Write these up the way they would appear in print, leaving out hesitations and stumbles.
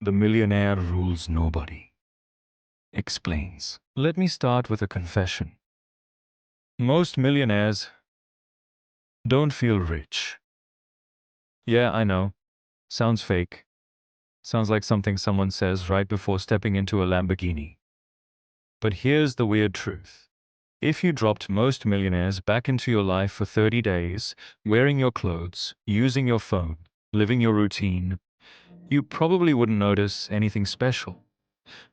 The millionaire rules nobody. Explains. Let me start with a confession. Most millionaires don't feel rich. Yeah, I know. Sounds fake. Sounds like something someone says right before stepping into a Lamborghini. But here's the weird truth. If you dropped most millionaires back into your life for 30 days, wearing your clothes, using your phone, living your routine, you probably wouldn't notice anything special.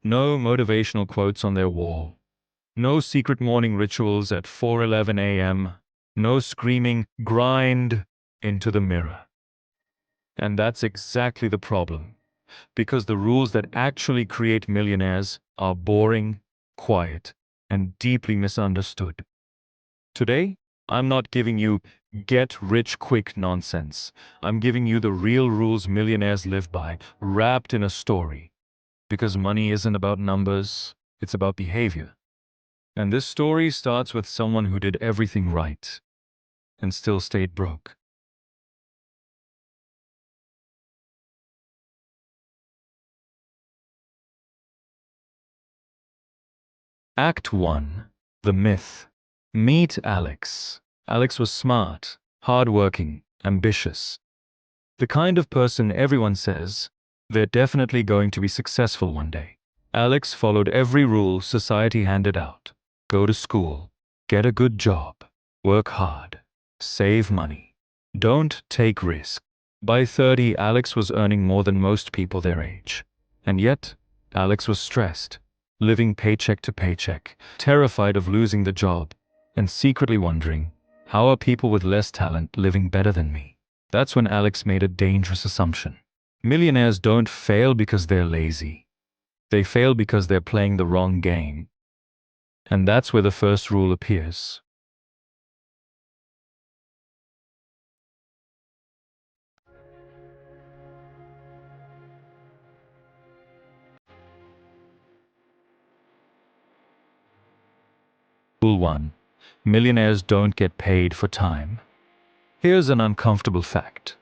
No motivational quotes on their wall. No secret morning rituals at 4:11 a.m. No screaming, grind into the mirror. And that's exactly the problem. Because the rules that actually create millionaires are boring, quiet, and deeply misunderstood. Today, I'm not giving you get rich quick nonsense. I'm giving you the real rules millionaires live by, wrapped in a story. Because money isn't about numbers, it's about behavior. And this story starts with someone who did everything right and still stayed broke. Act 1. The Myth. Meet Alex. Alex was smart, hardworking, ambitious. The kind of person everyone says they're definitely going to be successful one day. Alex followed every rule society handed out. Go to school, get a good job, work hard, save money. Don't take risks. By 30, Alex was earning more than most people their age. And yet, Alex was stressed, living paycheck to paycheck, terrified of losing the job, and secretly wondering, how are people with less talent living better than me? That's when Alex made a dangerous assumption. Millionaires don't fail because they're lazy. They fail because they're playing the wrong game. And that's where the first rule appears. Rule 1. Millionaires don't get paid for time. Here's an uncomfortable fact.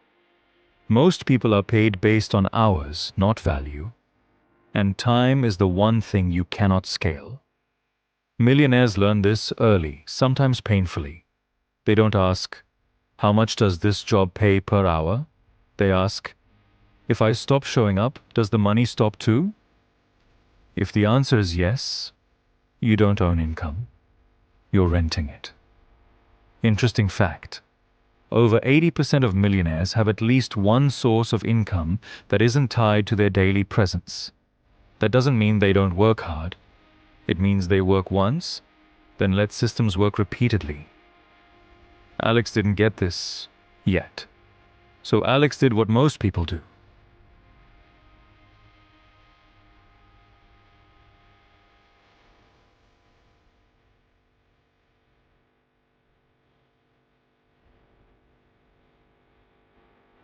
Most people are paid based on hours, not value. And time is the one thing you cannot scale. Millionaires learn this early, sometimes painfully. They don't ask, how much does this job pay per hour? They ask, if I stop showing up, does the money stop too? If the answer is yes, you don't own income. You're renting it. Interesting fact. Over 80% of millionaires have at least one source of income that isn't tied to their daily presence. That doesn't mean they don't work hard. It means they work once, then let systems work repeatedly. Alex didn't get this yet. So Alex did what most people do.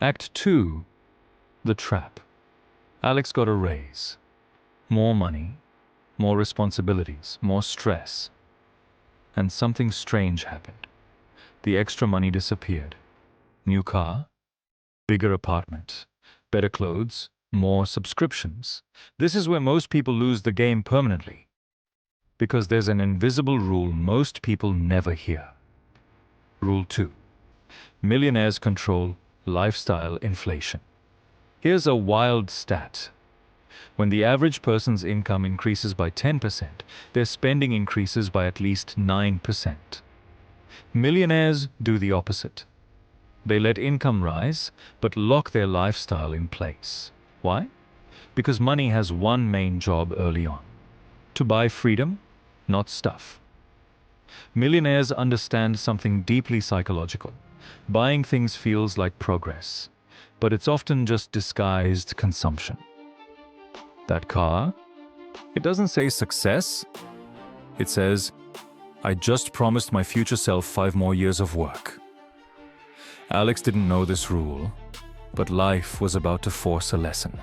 Act 2. The Trap. Alex got a raise. More money, more responsibilities, more stress. And something strange happened. The extra money disappeared. New car, bigger apartment, better clothes, more subscriptions. This is where most people lose the game permanently. Because there's an invisible rule most people never hear. Rule 2. Millionaires control lifestyle inflation. Here's a wild stat. When the average person's income increases by 10%, their spending increases by at least 9%. Millionaires do the opposite. They let income rise, but lock their lifestyle in place. Why? Because money has one main job early on: to buy freedom, not stuff. Millionaires understand something deeply psychological. Buying things feels like progress, but it's often just disguised consumption. That car? It doesn't say success. It says, I just promised my future self 5 more years of work. Alex didn't know this rule, but life was about to force a lesson.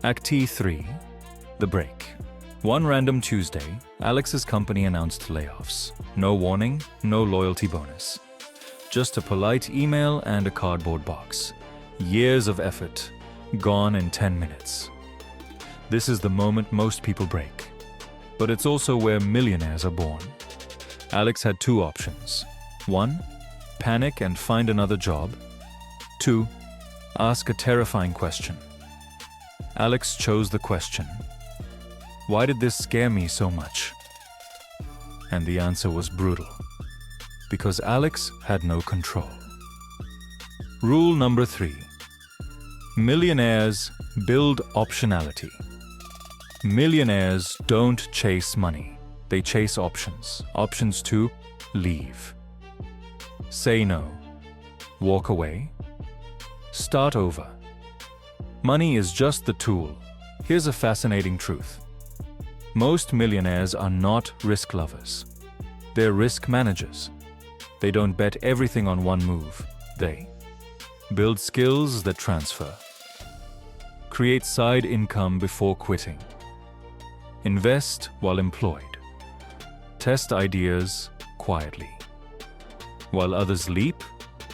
Act 3. The Break. One random Tuesday, Alex's company announced layoffs. No warning, no loyalty bonus. Just a polite email and a cardboard box. Years of effort, gone in 10 minutes. This is the moment most people break. But it's also where millionaires are born. Alex had two options. 1. Panic and find another job. 2. Ask a terrifying question. Alex chose the question, why did this scare me so much? And the answer was brutal. Because Alex had no control. Rule number 3. Millionaires build optionality. Millionaires don't chase money. They chase options. Options 2, leave. Say no. Walk away. Start over. Money is just the tool. Here's a fascinating truth. Most millionaires are not risk lovers. They're risk managers. They don't bet everything on one move. They build skills that transfer. Create side income before quitting. Invest while employed. Test ideas quietly. While others leap,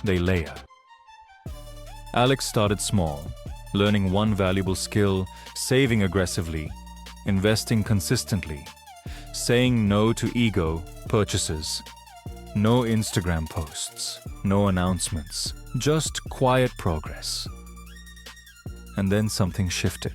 they layer. Alex started small, learning one valuable skill, saving aggressively, investing consistently, saying no to ego purchases. No Instagram posts, no announcements, just quiet progress. And then something shifted.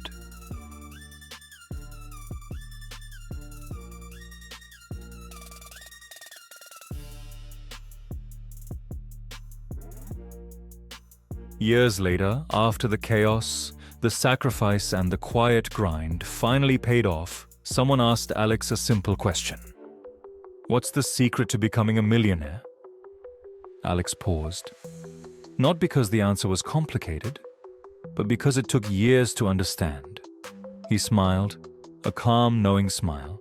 Years later, after the chaos, the sacrifice and the quiet grind finally paid off, someone asked Alex a simple question. What's the secret to becoming a millionaire? Alex paused. Not because the answer was complicated, but because it took years to understand. He smiled, a calm, knowing smile.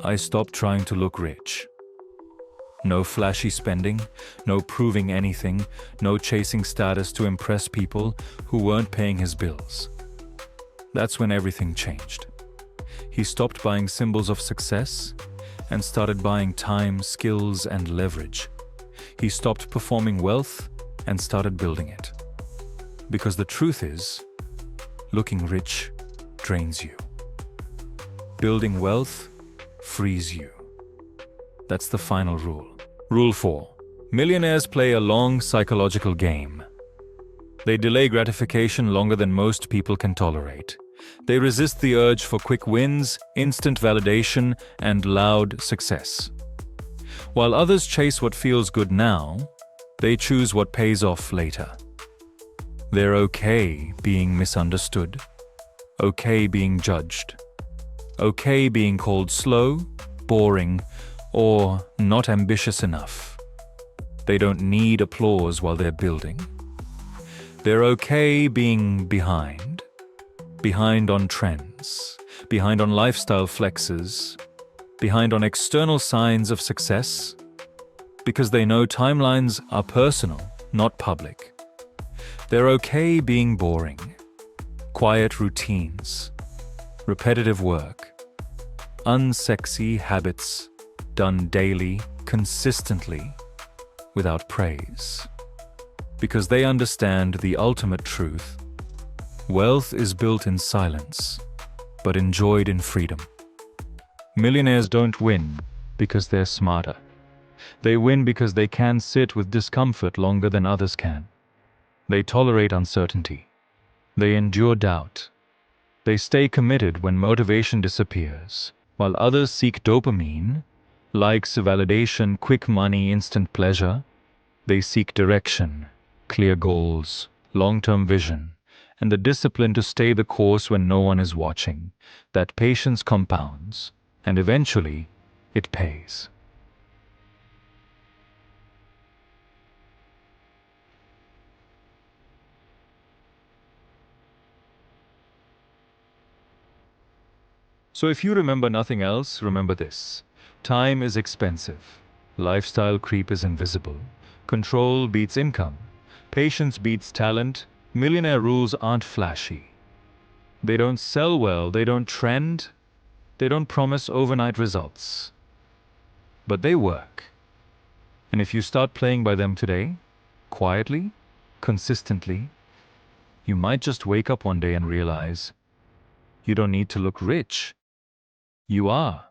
I stopped trying to look rich. No flashy spending, no proving anything, no chasing status to impress people who weren't paying his bills. That's when everything changed. He stopped buying symbols of success and started buying time, skills, and leverage. He stopped performing wealth and started building it. Because the truth is, looking rich drains you. Building wealth frees you. That's the final rule. Rule 4. Millionaires play a long psychological game. They delay gratification longer than most people can tolerate. They resist the urge for quick wins, instant validation, and loud success. While others chase what feels good now, they choose what pays off later. They're okay being misunderstood, okay being judged, okay being called slow, boring, or not ambitious enough. They don't need applause while they're building. They're okay being behind on trends, behind on lifestyle flexes, behind on external signs of success, because they know timelines are personal, not public. They're okay being boring, quiet routines, repetitive work, unsexy habits done daily, consistently, without praise. Because they understand the ultimate truth. Wealth is built in silence, but enjoyed in freedom. Millionaires don't win because they're smarter. They win because they can sit with discomfort longer than others can. They tolerate uncertainty. They endure doubt. They stay committed when motivation disappears, while others seek dopamine, likes, validation, quick money, instant pleasure. They seek direction, clear goals, long-term vision, and the discipline to stay the course when no one is watching. That patience compounds, and eventually, it pays. So if you remember nothing else, remember this. Time is expensive. Lifestyle creep is invisible. Control beats income. Patience beats talent. Millionaire rules aren't flashy. They don't sell well, they don't trend, They don't promise overnight results, but they work. And if you start playing by them today, quietly, consistently, you might just wake up one day and realize you don't need to look rich. You are